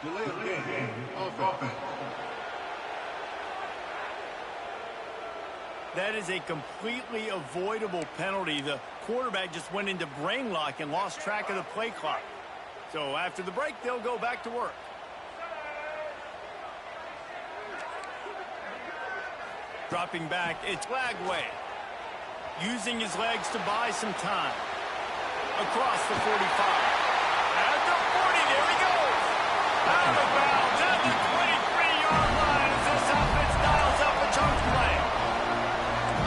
Delay of game. Offense. That is a completely avoidable penalty. The quarterback just went into brain lock and lost track of the play clock. So after the break, they'll go back to work. Dropping back, it's Lagway. Using his legs to buy some time. Across the 45. At the 40, there he goes. Out of bounds at the 23-yard line as this offense dials up a chunk play.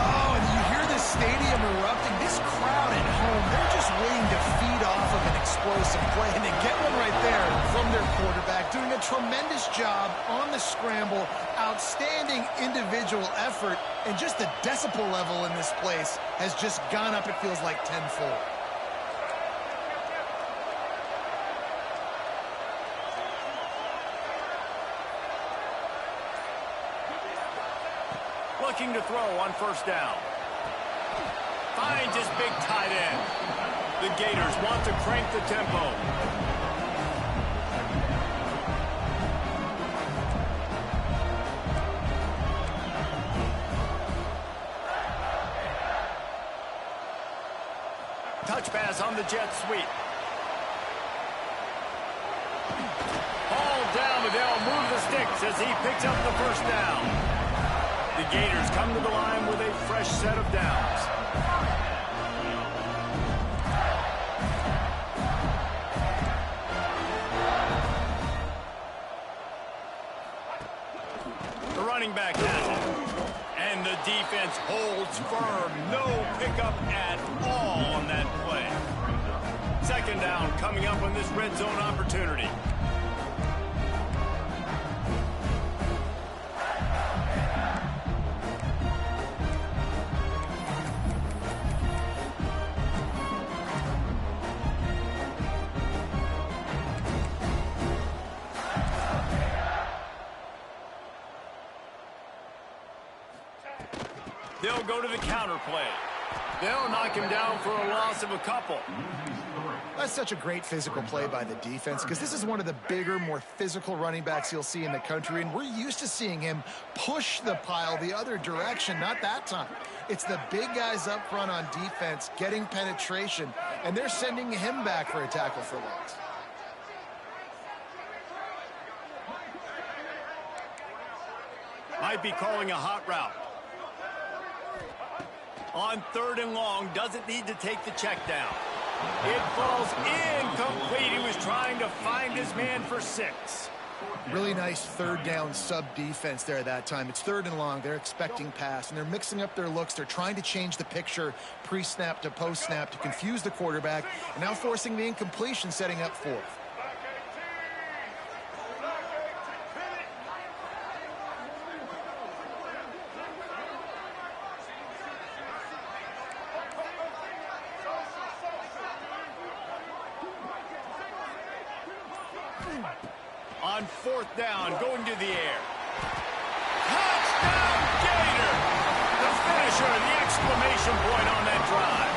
Oh, and you hear the stadium erupting. This crowd at home, they're just waiting to feed off of an explosive play, and they get one right there from their quarterback, doing a tremendous job on the scramble, outstanding individual effort, and just the decibel level in this place has just gone up, it feels like, tenfold. Looking to throw on first down. Finds his big tight end. The Gators want to crank the tempo. Touch pass on the jet sweep. Ball down, but they'll move the sticks as he picks up the first down. The Gators come to the line with a fresh set of downs. The running back has it. And the defense holds firm. No pickup at all on that play. Second down coming up on this red zone opportunity. They'll go to the counter play. They'll knock him down for a loss of a couple. That's such a great physical play by the defense because this is one of the bigger, more physical running backs you'll see in the country, and we're used to seeing him push the pile the other direction. Not that time. It's the big guys up front on defense getting penetration, and they're sending him back for a tackle for loss. Might be calling a hot route. On third and long, doesn't need to take the check down. It falls incomplete. He was trying to find his man for 6. Really nice third down sub-defense there that time. It's third and long. They're expecting pass, and they're mixing up their looks. They're trying to change the picture pre-snap to post-snap to confuse the quarterback, and now forcing the incompletion, setting up fourth. On fourth down, going to the air. Touchdown, Gator! The finisher, the exclamation point on that drive.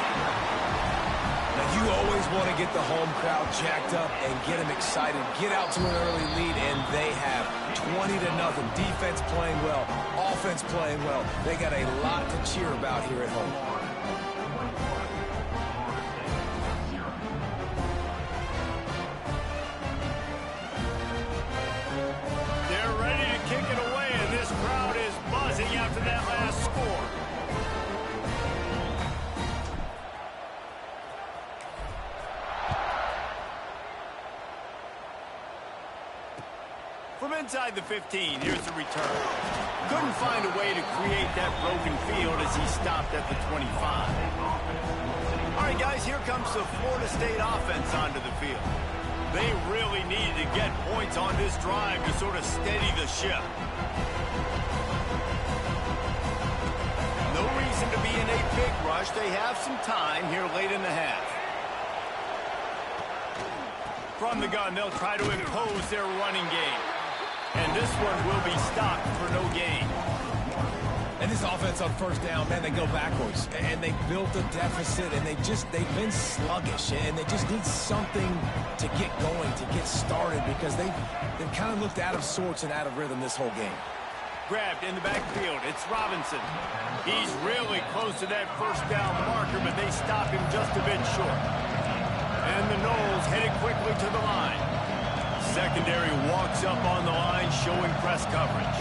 Now, you always want to get the home crowd jacked up and get them excited. Get out to an early lead, and they have 20-0. Defense playing well, offense playing well. They got a lot to cheer about here at home. After that last score. From inside the 15, here's the return. Couldn't find a way to create that broken field as he stopped at the 25. All right, guys, here comes the Florida State offense onto the field. They really needed to get points on this drive to sort of steady the ship. No reason to be in a big rush. They have some time here late in the half. From the gun, they'll try to impose their running game. And this one will be stopped for no gain. And this offense on first down, man, they go backwards. And they built a deficit, and they've been sluggish. And they just need something to get going, to get started because they've kind of looked out of sorts and out of rhythm this whole game. Grabbed in the backfield. It's Robinson. He's really close to that first down marker, but they stop him just a bit short. And the Knowles headed quickly to the line. Secondary walks up on the line, showing press coverage.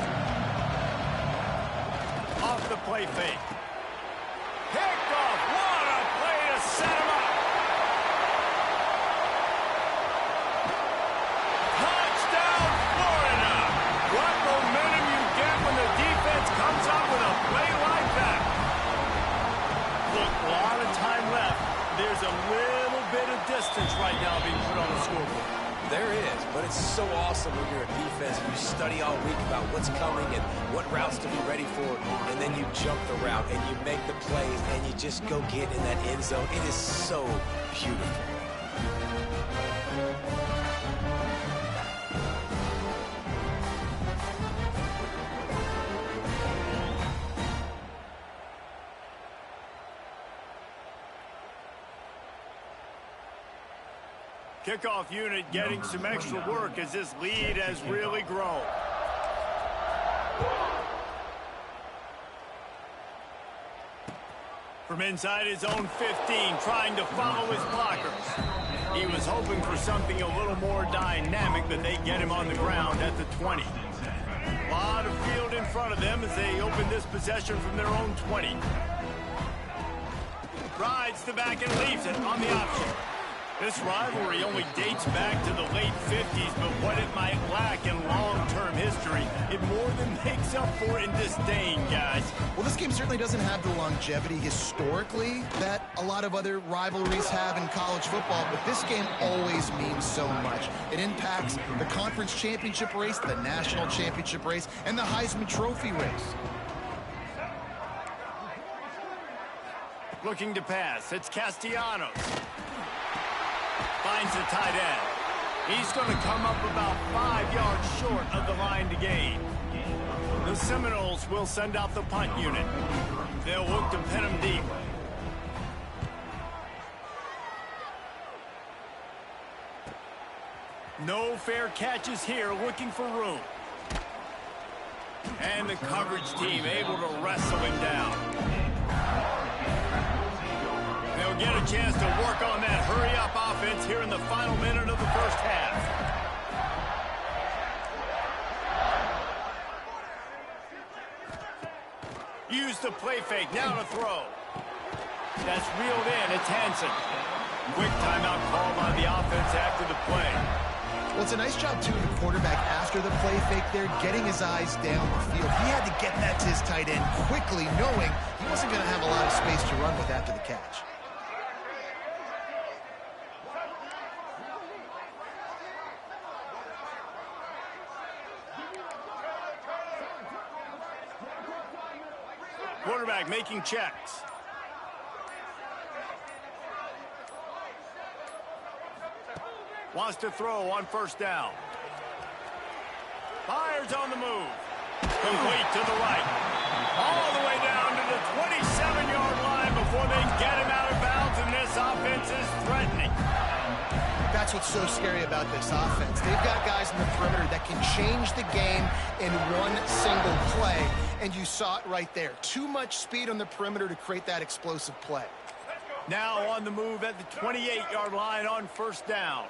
Off the play fake. Picked off. What a play to set him up. Touchdown, Florida. What momentum you get when the defense comes up with a play like that. Look, a lot of time left. There's a little bit of distance right now being put on the scoreboard. There is, but it's so awesome when you're a defense and you study all week about what's coming and what routes to be ready for, and then you jump the route and you make the plays and you just go get in that end zone. It is so beautiful. Kickoff unit getting some extra work as this lead has really grown. From inside his own 15, trying to follow his blockers. He was hoping for something a little more dynamic, but they get him on the ground at the 20. A lot of field in front of them as they open this possession from their own 20. Rides the back and leaves it on the option. This rivalry only dates back to the late 50s, but what it might lack in long-term history, it more than makes up for in disdain, guys. Well, this game certainly doesn't have the longevity historically that a lot of other rivalries have in college football, but this game always means so much. It impacts the conference championship race, the national championship race, and the Heisman Trophy race. Looking to pass, it's Castellanos. Finds the tight end. He's going to come up about 5 yards short of the line to gain. The Seminoles will send out the punt unit. They'll look to pin him deep. No fair catches here, looking for room. And the coverage team able to wrestle him down. They'll get a chance to work on that hurry-up offense here in the final minute of the first half. Use the play fake, now to throw. That's reeled in, it's Hansen. Quick timeout called on the offense after the play. Well, it's a nice job, too, the quarterback after the play fake there, getting his eyes down the field. He had to get that to his tight end quickly, knowing he wasn't going to have a lot of space to run with after the catch. Quarterback making checks. Wants to throw on first down. Fires on the move. Complete to the right. All the way down to the 27-yard line before they get him out of bounds, and this offense is threatening. That's what's so scary about this offense. They've got guys in the perimeter that can change the game in one single play, and you saw it right there. Too much speed on the perimeter to create that explosive play. Now on the move at the 28-yard line on first down.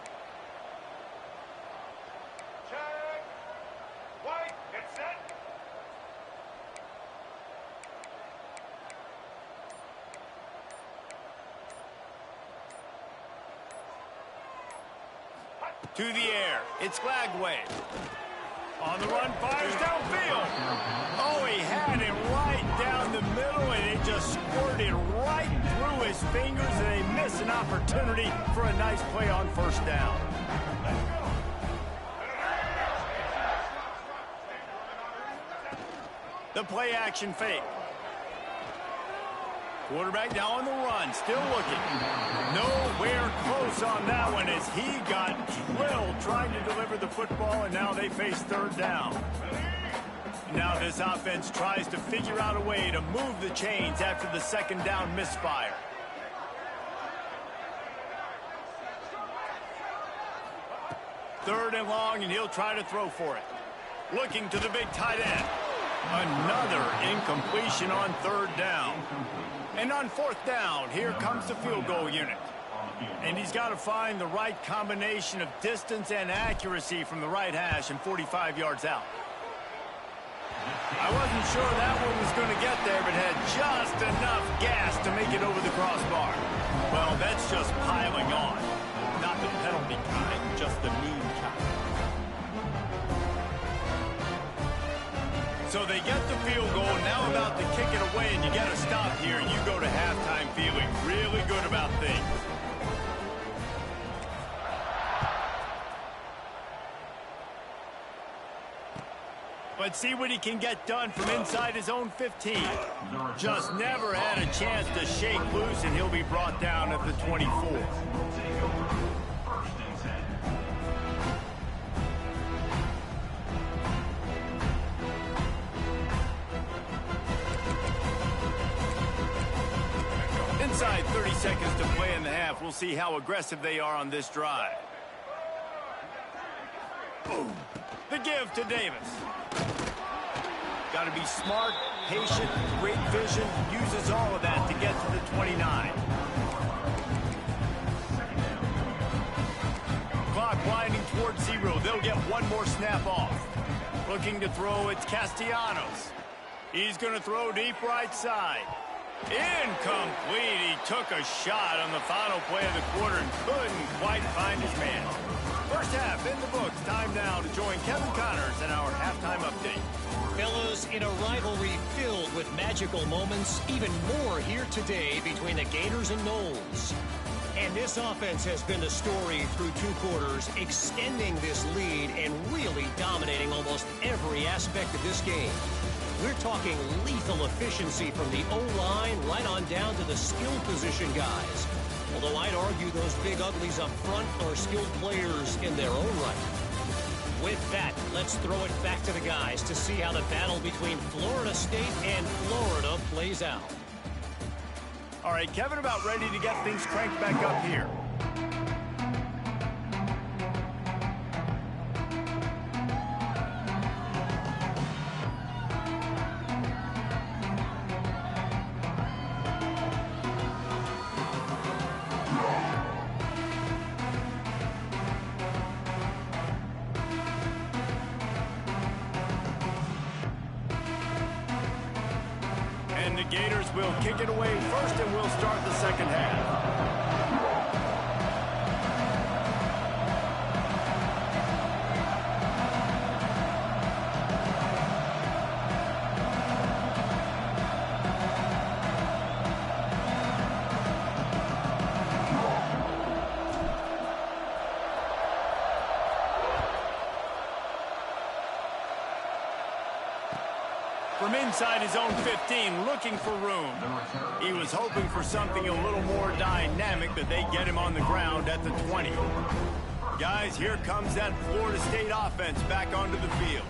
To the air, it's Glagway. On the run, fires downfield. Oh, he had it right down the middle, and it just squirted right through his fingers, and they miss an opportunity for a nice play on first down. The play action fake. Quarterback now on the run, still looking. Nowhere close on that one as he got drilled trying to deliver the football, and now they face third down. Now this offense tries to figure out a way to move the chains after the second down misfire. 3rd and long, and he'll try to throw for it. Looking to the big tight end. Another incompletion on 3rd down. And on 4th down, here comes the field goal unit. And he's got to find the right combination of distance and accuracy from the right hash and 45 yards out. I wasn't sure that one was going to get there, but had just enough gas to make it over the crossbar. Well, that's just piling on. Not the penalty kind, just the mean kind. So they get the field goal, now about to kick it away, and you got to stop here. You go to halftime feeling really good about things. But see what he can get done from inside his own 15. Just never had a chance to shake loose, and he'll be brought down at the 24. Inside 30 seconds to play in the half. We'll see how aggressive they are on this drive. Boom. The give to Davis. Got to be smart, patient, great vision. Uses all of that to get to the 29. Clock winding towards 0. They'll get one more snap off. Looking to throw, it's Castellanos. He's going to throw deep right side. Incomplete. He took a shot on the final play of the quarter and couldn't quite find his man. First half in the books. Time now to join Kevin Connors in our halftime update. Fellas, in a rivalry filled with magical moments, even more here today between the Gators and Noles. And this offense has been the story through 2 quarters, extending this lead and really dominating almost every aspect of this game. We're talking lethal efficiency from the O-line right on down to the skill position guys. Although I'd argue those big uglies up front are skilled players in their own right. With that, let's throw it back to the guys to see how the battle between Florida State and Florida plays out. All right, Kevin, about ready to get things cranked back up here. And the Gators will kick it away first, and we'll start the second half. From inside his own 15, looking for room. He was hoping for something a little more dynamic, but they get him on the ground at the 20. Guys, here comes that Florida State offense back onto the field.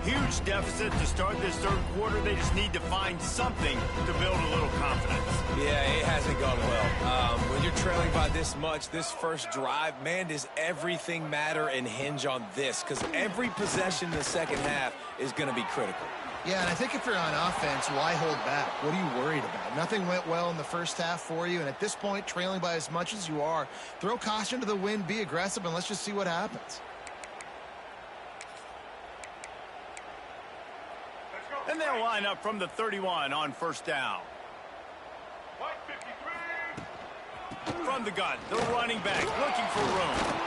Huge deficit to start this 3rd quarter. They just need to find something to build a little confidence. Yeah, it hasn't gone well. When you're trailing by this much, this first drive, man, does everything matter and hinge on this? Because every possession in the second half is going to be critical. Yeah, and I think if you're on offense, why hold back? What are you worried about? Nothing went well in the first half for you, and at this point, trailing by as much as you are, throw caution to the wind, be aggressive, and let's just see what happens. And they'll line up from the 31 on 1st down. From the gun, the running back looking for room.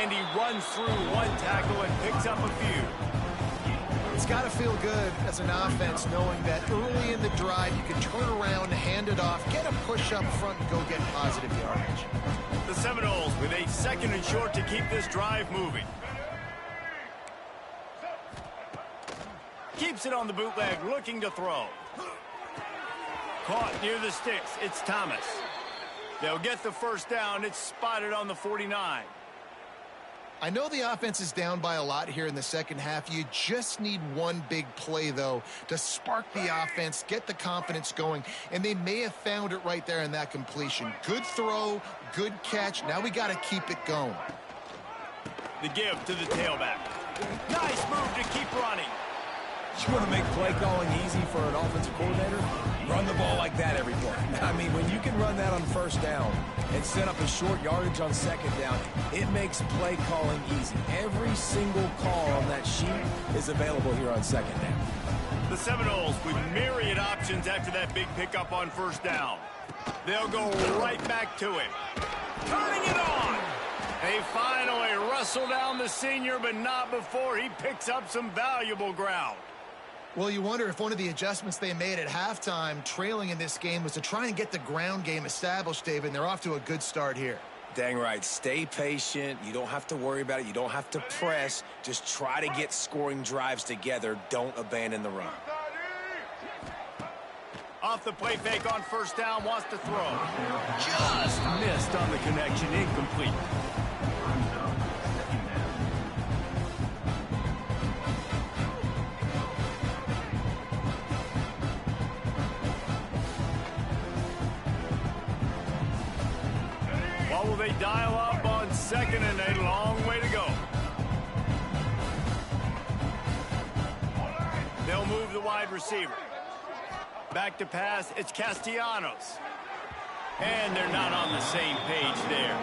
And he runs through one tackle and picks up a few. It's got to feel good as an offense knowing that early in the drive you can turn around, hand it off, get a push up front, and go get positive yardage. The Seminoles with a 2nd and short to keep this drive moving. Keeps it on the bootleg, looking to throw. Caught near the sticks. It's Thomas. They'll get the 1st down. It's spotted on the 49. I know the offense is down by a lot here in the second half. You just need one big play, though, to spark the offense, get the confidence going, and they may have found it right there in that completion. Good throw, good catch. Now we got to keep it going. The give to the tailback. Nice move to keep running. You want to make play calling easy for an offensive coordinator? Run the ball like that every play. I mean, when you can run that on first down and set up a short yardage on second down, it makes play calling easy. Every single call on that sheet is available here on second down. The Seminoles with myriad options after that big pickup on first down. They'll go right back to him. Turning it on. They finally wrestle down the senior, but not before he picks up some valuable ground. Well, you wonder if one of the adjustments they made at halftime, trailing in this game, was to try and get the ground game established, David, and they're off to a good start here. Dang right. Stay patient. You don't have to worry about it. You don't have to press. Just try to get scoring drives together. Don't abandon the run. Off the play fake on first down, wants to throw. Just missed on the connection, incomplete. What will they dial up on second and a long way to go? They'll move the wide receiver. Back to pass, it's Castellanos. And they're not on the same page there.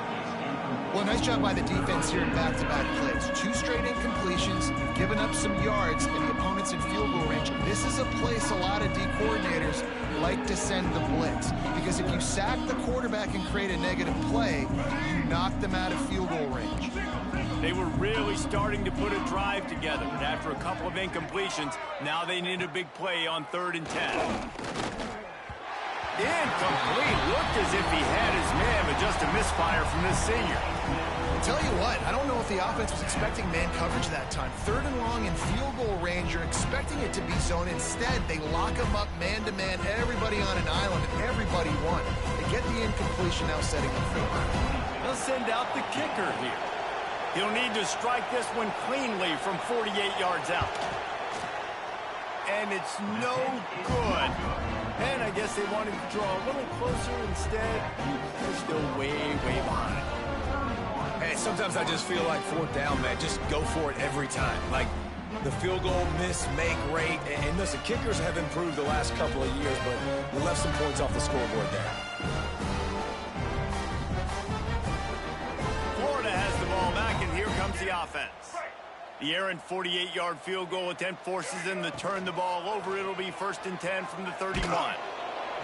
Well, nice job by the defense here in back-to-back plays. 2 straight incompletions, you've given up some yards, and the opponent's in field goal range. This is a place a lot of D coordinators like to send the blitz, because if you sack the quarterback and create a negative play, you knock them out of field goal range. They were really starting to put a drive together, and after a couple of incompletions, now they need a big play on 3rd and 10. Incomplete. Looked as if he had his man, but just a misfire from this senior. I'll tell you what, I don't know if the offense was expecting man coverage that time. 3rd and long in field goal range, you're expecting it to be zone. Instead, they lock them up man-to-man, everybody on an island, and everybody won. They get the incompletion, now setting the field. They'll send out the kicker here. He'll need to strike this one cleanly from 48 yards out. And it's no good. And I guess they wanted to draw a little closer instead. They're still way, way behind. Hey, sometimes I just feel like 4th down, man. Just go for it every time. Like the field goal miss-make rate. And listen, kickers have improved the last couple of years, but we left some points off the scoreboard there. Florida has the ball back, and here comes the offense. The errant 48-yard field goal attempt forces them to turn the ball over. It'll be 1st and 10 from the 31.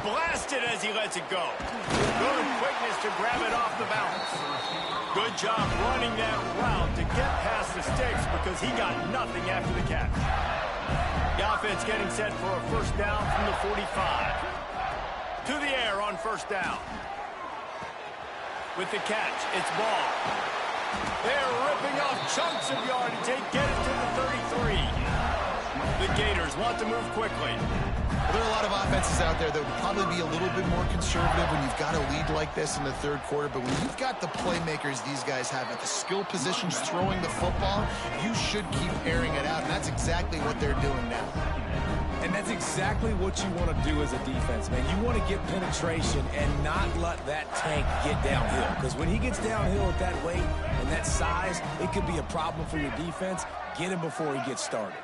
Blasted as he lets it go. Good quickness to grab it off the bounce. Good job running that route to get past the sticks because he got nothing after the catch. The offense getting set for a 1st down from the 45. To the air on 1st down. With the catch, it's ball. They're ripping off chunks of yardage. They get it to the 33. The Gators want to move quickly. Well, there are a lot of offenses out there that would probably be a little bit more conservative when you've got a lead like this in the 3rd quarter. But when you've got the playmakers these guys have at the skill positions throwing the football, you should keep airing it out. And that's exactly what they're doing now. And that's exactly what you want to do as a defense, man. You want to get penetration and not let that tank get downhill. Because when he gets downhill at that weight and that size, it could be a problem for your defense. Get him before he gets started.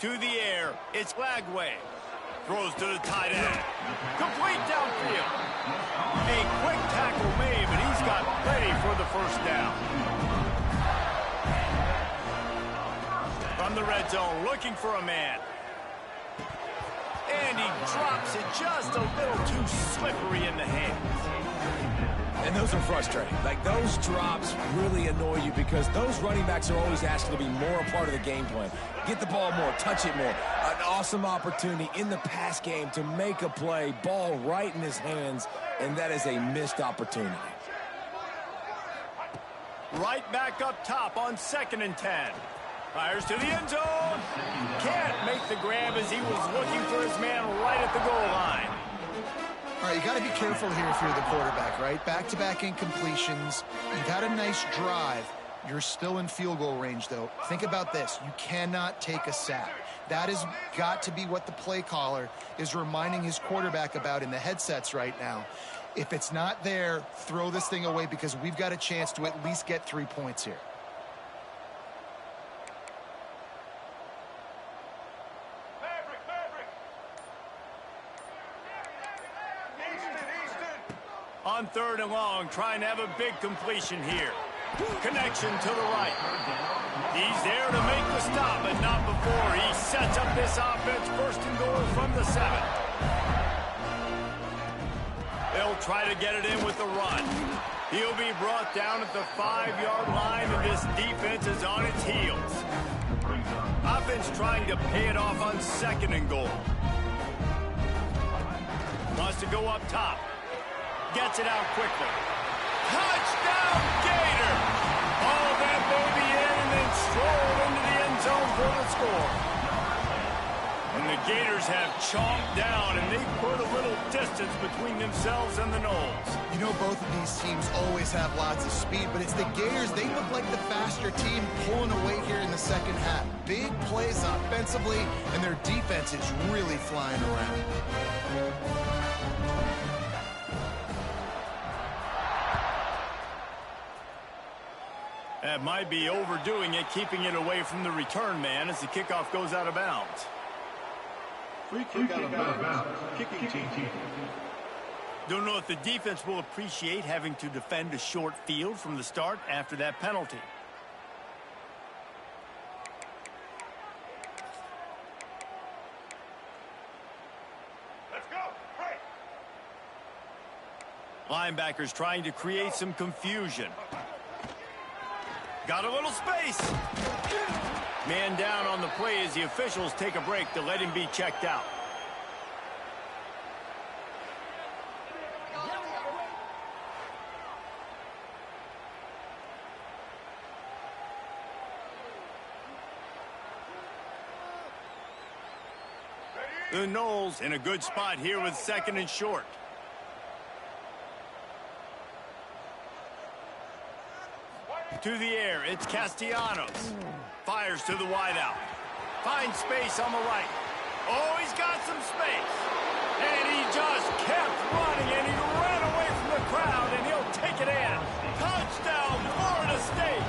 To the air, it's Lagway. Throws to the tight end. Complete downfield. A quick tackle made, but he's got plenty for the 1st down. From the red zone, looking for a man. And he drops it just a little too slippery in the hands. And those are frustrating. Like, those drops really annoy you because those running backs are always asked to be more a part of the game plan. Get the ball more, touch it more. An awesome opportunity in the pass game to make a play, ball right in his hands, and that is a missed opportunity. Right back up top on 2nd and 10. Fires to the end zone. Can't make the grab as he was looking for his man right at the goal line. All right, you got to be careful here if you're the quarterback, right? Back-to-back incompletions. You've had a nice drive. You're still in field goal range, though. Think about this. You cannot take a sack. That has got to be what the play caller is reminding his quarterback about in the headsets right now. If it's not there, throw this thing away because we've got a chance to at least get 3 points here. On 3rd and long, trying to have a big completion here. Connection to the right. He's there to make the stop, but not before he sets up this offense. 1st and goal from the 7. They'll try to get it in with the run. He'll be brought down at the 5-yard line, and this defense is on its heels. Offense trying to pay it off on 2nd and goal. Wants to go up top. Gets it out quickly. Touchdown, Gator! All that baby in and then strolled into the end zone for the score. And the Gators have chomped down, and they put a little distance between themselves and the Noles. You know, both of these teams always have lots of speed, but it's the Gators. They look like the faster team pulling away here in the second half. Big plays offensively, and their defense is really flying around. That might be overdoing it, keeping it away from the return man as the kickoff goes out of bounds. Free kick out of bounds. Kicking team. Don't know if the defense will appreciate having to defend a short field from the start after that penalty. Let's go. Right. Linebackers trying to create some confusion. Got a little space. Man down on the play as the officials take a break to let him be checked out. The Noles in a good spot here with 2nd and short. To the air, it's Castellanos. Fires to the wideout. Finds space on the right. Oh, he's got some space. And he just kept running, and he ran away from the crowd, and he'll take it in. Touchdown, Florida State.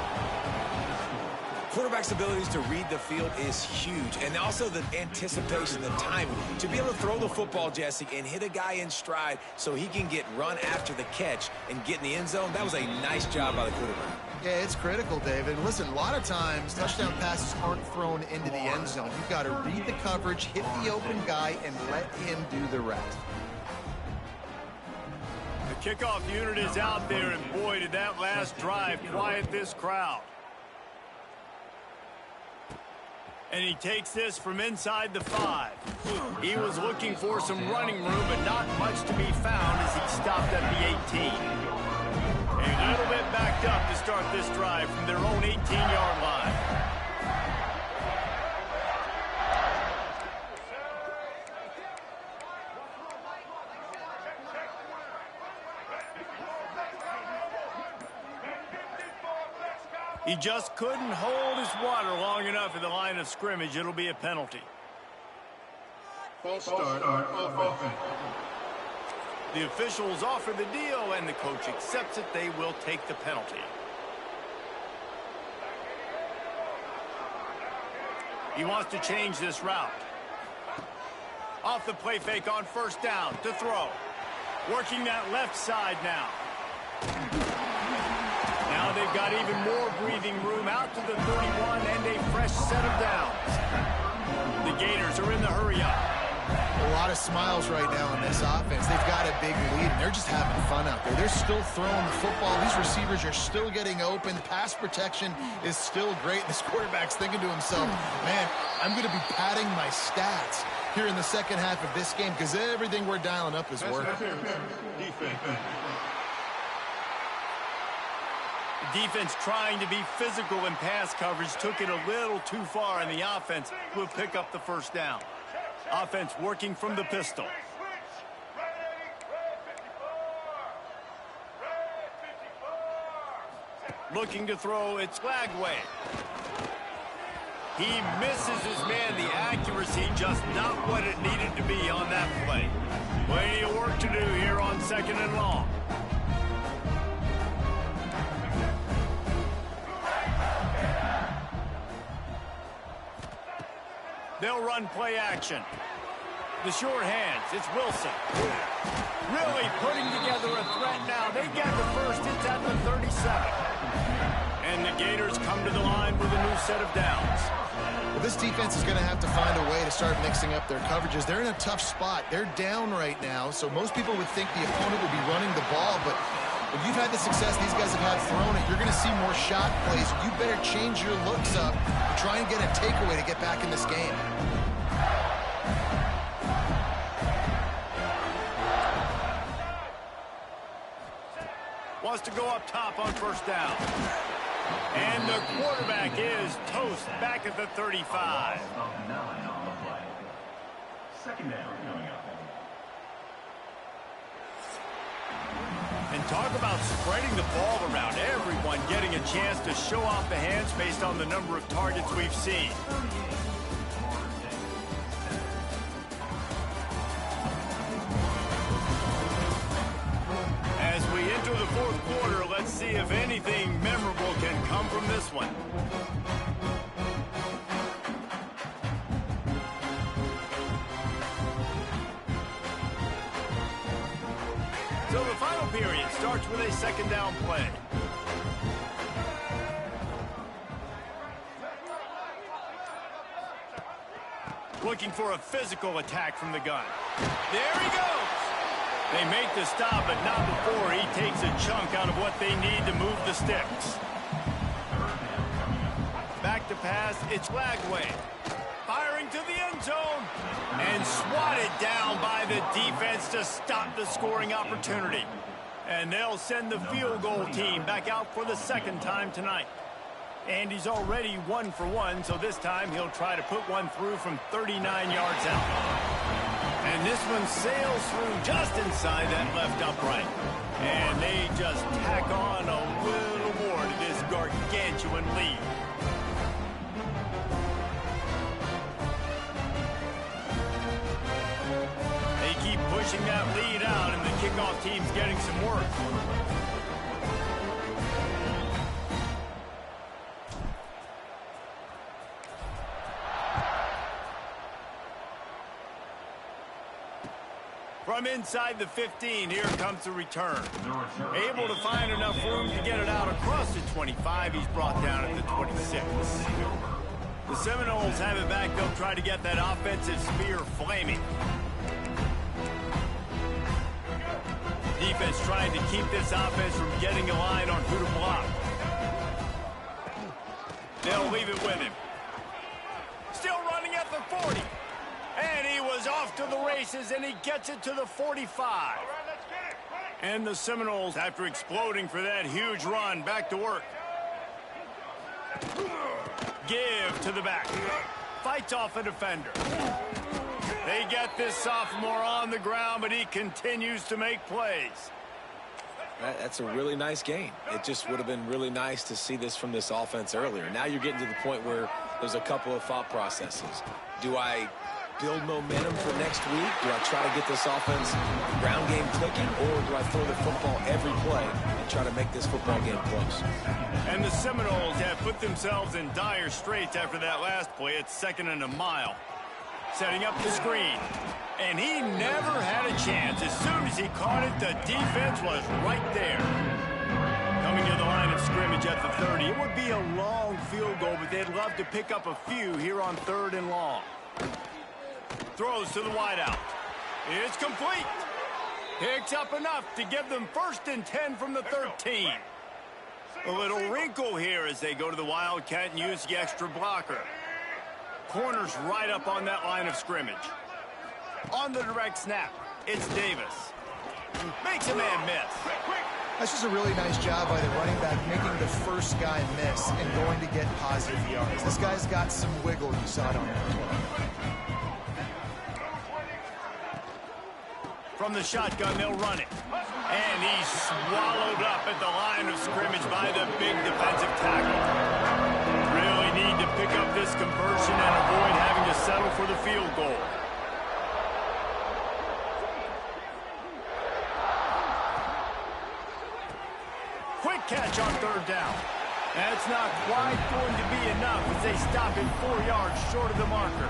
Quarterback's abilities to read the field is huge, and also the anticipation, the timing. To be able to throw the football, Jesse, and hit a guy in stride so he can get run after the catch and get in the end zone, that was a nice job by the quarterback. Yeah, it's critical, David. Listen, a lot of times touchdown passes aren't thrown into the end zone. You've got to read the coverage, hit the open guy, and let him do the rest. The kickoff unit is out there, and boy, did that last drive quiet this crowd. And he takes this from inside the 5. He was looking for some running room, but not much to be found as he stopped at the 18. A little bit backed up to start this drive from their own 18-yard line. He just couldn't hold his water long enough at the line of scrimmage. It'll be a penalty. False start. Offense. The officials offer the deal, and the coach accepts it. They will take the penalty. He wants to change this route. Off the play fake on 1st down to throw. Working that left side now. Now they've got even more breathing room out to the 31 and a fresh set of downs. The Gators are in the hurry-up. A lot of smiles right now on this offense. They've got a big lead, and they're just having fun out there. They're still throwing the football. These receivers are still getting open. Pass protection is still great. This quarterback's thinking to himself, man, I'm going to be padding my stats here in the second half of this game because everything we're dialing up is working. Defense. Defense trying to be physical in pass coverage took it a little too far, and the offense will pick up the 1st down. Offense working from the pistol. Looking to throw, it's Lagway. He misses his man. The accuracy just not what it needed to be on that play. Plenty of work to do here on 2nd and long. They'll run play action. The short hands, it's Wilson. Really putting together a threat now. They get the first, it's at the 37. And the Gators come to the line with a new set of downs. Well, this defense is going to have to find a way to start mixing up their coverages. They're in a tough spot. They're down right now, so most people would think the opponent would be running the ball, but when you've had the success these guys have had throwing it, you're going to see more shot plays. You better change your looks up and try and get a takeaway to get back in this game. Wants to go up top on 1st down. And the quarterback is toast back at the 35. 2nd down coming up. And talk about spreading the ball around. Everyone getting a chance to show off the hands based on the number of targets we've seen. As we enter the 4th quarter, let's see if anything memorable can come from this one. So the final period starts with a 2nd down play. Looking for a physical attack from the gun. There he goes. They make the stop, but not before he takes a chunk out of what they need to move the sticks. Back to pass, it's Lagway. Firing to the end zone. And swatted down by the defense to stop the scoring opportunity. And they'll send the field goal team back out for the 2nd time tonight. And he's already 1 for 1, so this time he'll try to put one through from 39 yards out. And this one sails through just inside that left upright. And they just tack on a little more to this gargantuan lead. They keep pushing that lead out, and the kickoff team's getting some work. From inside the 15, here comes the return. Able to find enough room to get it out across the 25. He's brought down at the 26. The Seminoles have it back. They'll try to get that offensive spear flaming. Defense trying to keep this offense from getting a line on who to block. They'll leave it with him. Still running at the 40. And he was off to the races, and he gets it to the 45. And the Seminoles, after exploding for that huge run, back to work. Give to the back. Fights off a defender. They get this sophomore on the ground, but he continues to make plays. That's a really nice game. It just would have been really nice to see this from this offense earlier. Now you're getting to the point where there's a couple of thought processes. Do I build momentum for next week? Do I try to get this offense ground game clicking, or do I throw the football every play and try to make this football game close? And the Seminoles have put themselves in dire straits after that last play. It's 2nd and a mile. Setting up the screen. And he never had a chance. As soon as he caught it, the defense was right there. Coming to the line of scrimmage at the 30. It would be a long field goal, but they'd love to pick up a few here on 3rd and long. Throws to the wideout. It's complete. Picks up enough to give them 1st and 10 from the 13. A little wrinkle here as they go to the Wildcat and use the extra blocker. Corners right up on that line of scrimmage. On the direct snap, it's Davis. Makes a man miss. That's just a really nice job by the running back, making the first guy miss and going to get positive yards. This guy's got some wiggle. You saw it on that play. From the shotgun, they'll run it. And he's swallowed up at the line of scrimmage by the big defensive tackle. Really need to pick up this conversion and avoid having to settle for the field goal. Quick catch on third down. That's not quite going to be enough as they stop it 4 yards short of the marker.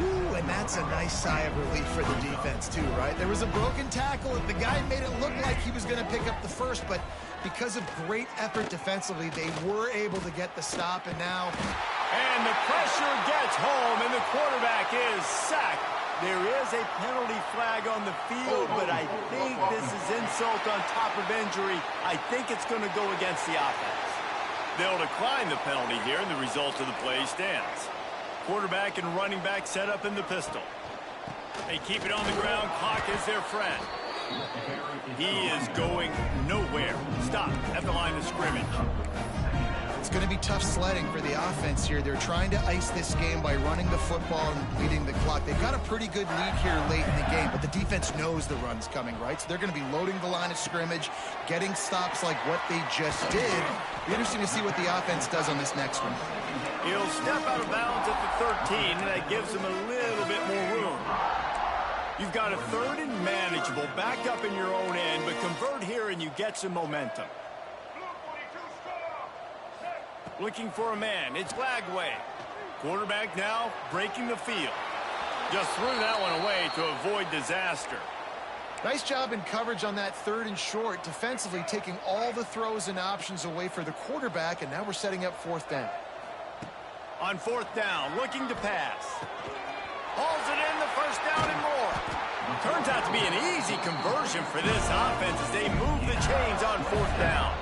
Ooh, and that's a nice sigh of relief for the defense too, right? There was a broken tackle. The guy made it look like he was going to pick up the first, but because of great effort defensively, they were able to get the stop, and now... And the pressure gets home, and the quarterback is sacked. There is a penalty flag on the field, but I think this is insult on top of injury. I think it's going to go against the offense. They'll decline the penalty here, and the result of the play stands. Quarterback and running back set up in the pistol. They keep it on the ground. Clock is their friend. He is going nowhere. Stop at the line of scrimmage. It's going to be tough sledding for the offense here. They're trying to ice this game by running the football and leading the clock. They've got a pretty good lead here late in the game, but the defense knows the run's coming, right? So they're going to be loading the line of scrimmage, getting stops like what they just did. It'll be interesting to see what the offense does on this next one. He'll step out of bounds at the 13, and that gives him a little bit more room. You've got a third and manageable, back up in your own end, but convert here and you get some momentum. Looking for a man. It's Lagway. Quarterback now breaking the field. Just threw that one away to avoid disaster. Nice job in coverage on that third and short, defensively taking all the throws and options away for the quarterback, and now we're setting up fourth down. On fourth down, looking to pass. Hauls it in, the first down and more. Turns out to be an easy conversion for this offense as they move the chains on fourth down.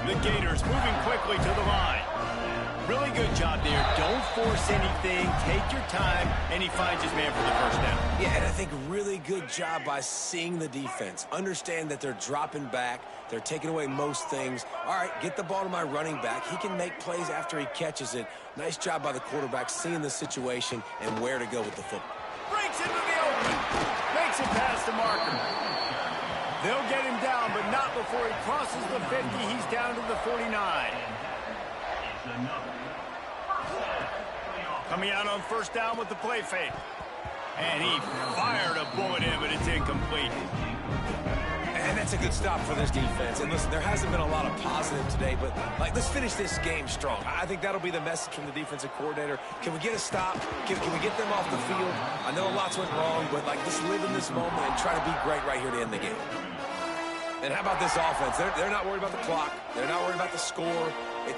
The Gators moving quickly to the line. Really good job there. Don't force anything. Take your time, and he finds his man for the first down. Yeah, and I think really good job by seeing the defense. Understand that they're dropping back. They're taking away most things. All right, get the ball to my running back. He can make plays after he catches it. Nice job by the quarterback seeing the situation and where to go with the football. Breaks into the open. Makes it past the marker. They'll get him down, but not before he crosses the 50. He's down to the 49. Coming out on first down with the play fake. And he fired a bullet in, but it's incomplete. And that's a good stop for this defense. And listen, there hasn't been a lot of positive today, but let's finish this game strong. I think that'll be the message from the defensive coordinator. Can we get a stop? Can we get them off the field? I know lots went wrong, but just live in this moment and try to be great right here to end the game. And how about this offense? They're not worried about the clock. They're not worried about the score.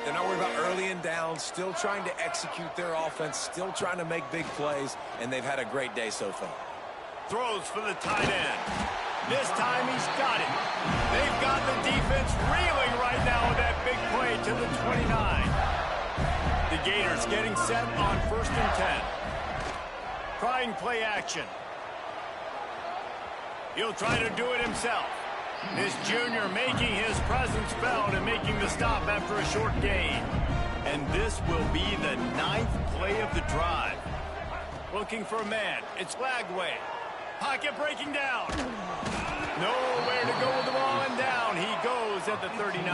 They're not worried about early and down. Still trying to execute their offense. Still trying to make big plays. And they've had a great day so far. Throws for the tight end. This time he's got it. They've got the defense reeling right now with that big play to the 29. The Gators getting set on first and 10. Trying play action. He'll try to do it himself. This junior making his presence felt and making the stop after a short gain. And this will be the 9th play of the drive. Looking for a man. It's Lagway. Pocket breaking down. Nowhere to go with the ball, and down he goes at the 39.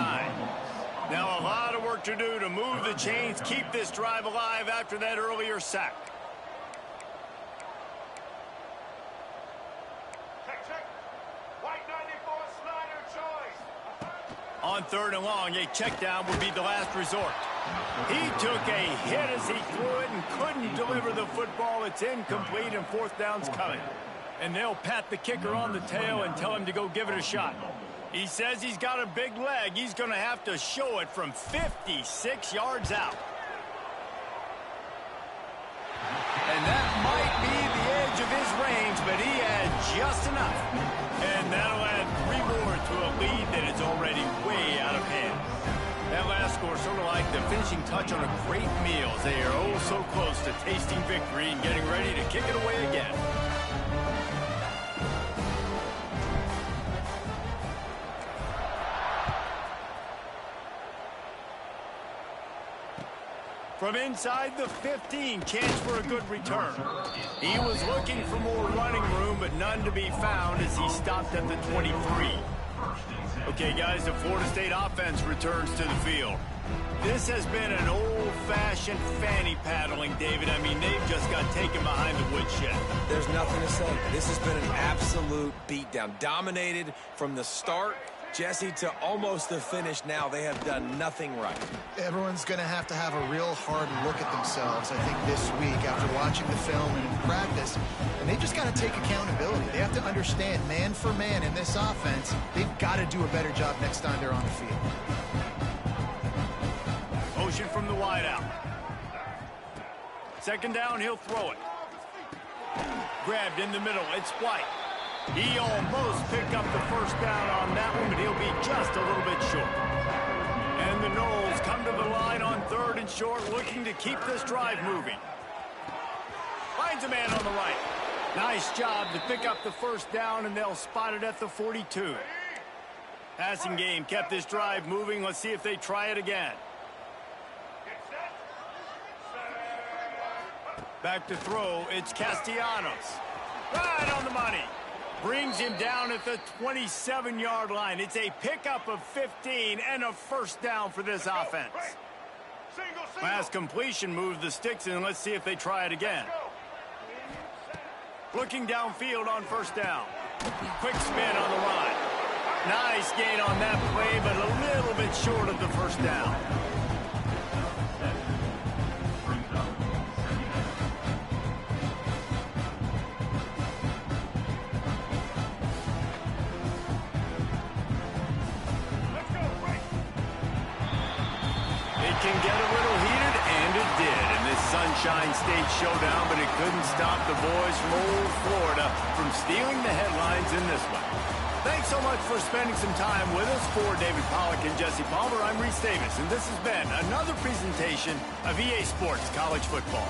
Now a lot of work to do to move the chains, keep this drive alive after that earlier sack. On third and long, a check down would be the last resort. He took a hit as he threw it and couldn't deliver the football. It's incomplete, and fourth down's coming. And they'll pat the kicker on the tail and tell him to go give it a shot. He says he's got a big leg. He's going to have to show it from 56 yards out. And that might be the edge of his range, but he had just enough. And that'll add 3 more to a lead that is already way out of hand. That last score sort of like the finishing touch on a great meal. They are oh so close to tasting victory and getting ready to kick it away again. From inside the 15, chance for a good return. He was looking for more running room, but none to be found as he stopped at the 23. Okay, guys, the Florida State offense returns to the field. This has been an old-fashioned fanny paddling, David. I mean, they've just got taken behind the woodshed. There's nothing to say. This has been an absolute beatdown. Dominated from the start, Jesse, to almost the finish now. They have done nothing right. Everyone's going to have a real hard look at themselves, I think, this week after watching the film and in practice. And they just got to take accountability. They have to understand, man for man in this offense, they've got to do a better job next time they're on the field. Motion from the wideout. Second down, he'll throw it. Grabbed in the middle, it's White. He almost picked up the first down on that one, but he'll be just a little bit short. And the Noles come to the line on 3rd and short, looking to keep this drive moving. Finds a man on the right. Nice job to pick up the first down, and they'll spot it at the 42. Passing game kept this drive moving. Let's see if they try it again. Back to throw, it's Castellanos. Right on the money. Brings him down at the 27-yard line. It's a pickup of 15 and a first down for this offense. Pass completion moves the sticks in. Let's see if they try it again. Looking downfield on first down. Quick spin on the run. Nice gain on that play, but a little bit short of the first down. Can get a little heated, and it did in this Sunshine State showdown, but it couldn't stop the boys from old Florida from stealing the headlines in this one. Thanks so much for spending some time with us. For David Pollack and Jesse Palmer, I'm Reese Davis, and this has been another presentation of EA Sports College Football.